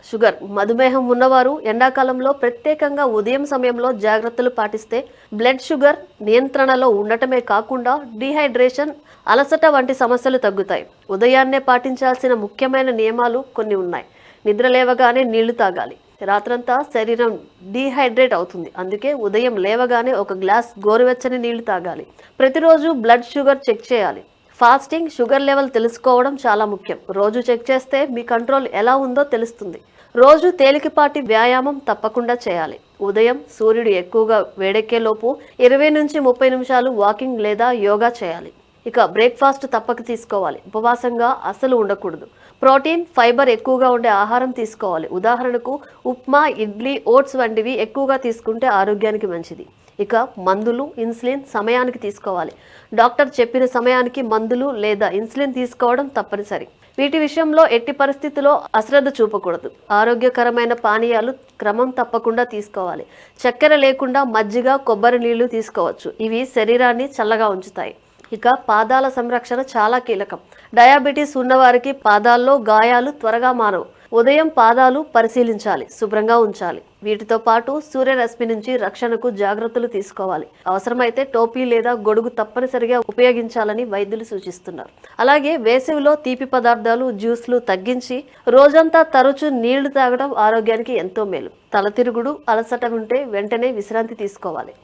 Sugar, మధుమేహం ఉన్నవారు ఎండాకాలంలో ప్రత్యేకంగా ఉదయం సమయంలో జాగ్రత్తలు పాటిస్తే బ్లడ్ షుగర్ నియంత్రణలో ఉండటమే కాకుండా డీహైడ్రేషన్, అలసట వంటి సమస్యలు తగ్గుతాయి. ఉదయాన్నే పాటించాల్సిన ముఖ్యమైన నియమాలు కొన్ని ఉన్నాయి. నిద్ర లేవగానే నీళ్లు తాగాలి. రాత్రంతా శరీరం డీహైడ్రేట్ అవుతుంది. అందుకే ఉదయం లేవగానే ఒక గ్లాస్ గోరువెచ్చని నీళ్లు తాగాలి. ప్రతిరోజు బ్లడ్ షుగర్ చెక్ చేయాలి. ఫాస్టింగ్, షుగర్ లెవెల్ తెలుసుకోవడం చాలా ముఖ్యం. రోజు చెక్ చేస్తే మీ కంట్రోల్ ఎలా ఉందో తెలుస్తుంది. రోజు తేలికపాటి వ్యాయామం తప్పకుండా చేయాలి. ఉదయం సూర్యుడు ఎక్కువగా వేడెక్కే లోపు 20 నుంచి 30 నిమిషాలు వాకింగ్ లేదా యోగా చేయాలి. ఇక బ్రేక్ఫాస్ట్ తప్పక తీసుకోవాలి. ఉపవాసంగా అస్సలు ఉండకూడదు. ప్రోటీన్, ఫైబర్ ఎక్కువగా ఉండే ఆహారం తీసుకోవాలి. ఉదాహరణకు ఉప్మా, ఇడ్లీ, ఓట్స్ వంటివి ఎక్కువగా తీసుకుంటే ఆరోగ్యానికి మంచిది. ఇక మందులు, ఇన్సులిన్ సమయానికి తీసుకోవాలి. డాక్టర్ చెప్పిన సమయానికి మందులు లేదా ఇన్సులిన్ తీసుకోవడం తప్పనిసరి. వీటి విషయంలో ఎట్టి పరిస్థితుల్లో అశ్రద్ధ చూపకూడదు. ఆరోగ్యకరమైన పానీయాలు క్రమం తప్పకుండా తీసుకోవాలి. చక్కెర లేకుండా మజ్జిగ, కొబ్బరి నీళ్లు తీసుకోవచ్చు. ఇవి శరీరాన్ని చల్లగా ఉంచుతాయి. ఇక పాదాల సంరక్షణ చాలా కీలకం. డయాబెటీస్ ఉన్నవారికి పాదాల్లో గాయాలు త్వరగా మానవు. ఉదయం పాదాలు పరిశీలించాలి, శుభ్రంగా ఉంచాలి. వీటితో పాటు సూర్యరశ్మి నుంచి రక్షణకు జాగ్రత్తలు తీసుకోవాలి. అవసరమైతే టోపీ లేదా గొడుగు తప్పనిసరిగా ఉపయోగించాలని వైద్యులు సూచిస్తున్నారు. అలాగే వేసవిలో తీపి పదార్థాలు, జ్యూస్లు తగ్గించి రోజంతా తరచూ నీళ్లు తాగడం ఆరోగ్యానికి ఎంతో మేలు. తలతిరుగుడు, అలసట ఉంటే వెంటనే విశ్రాంతి తీసుకోవాలి.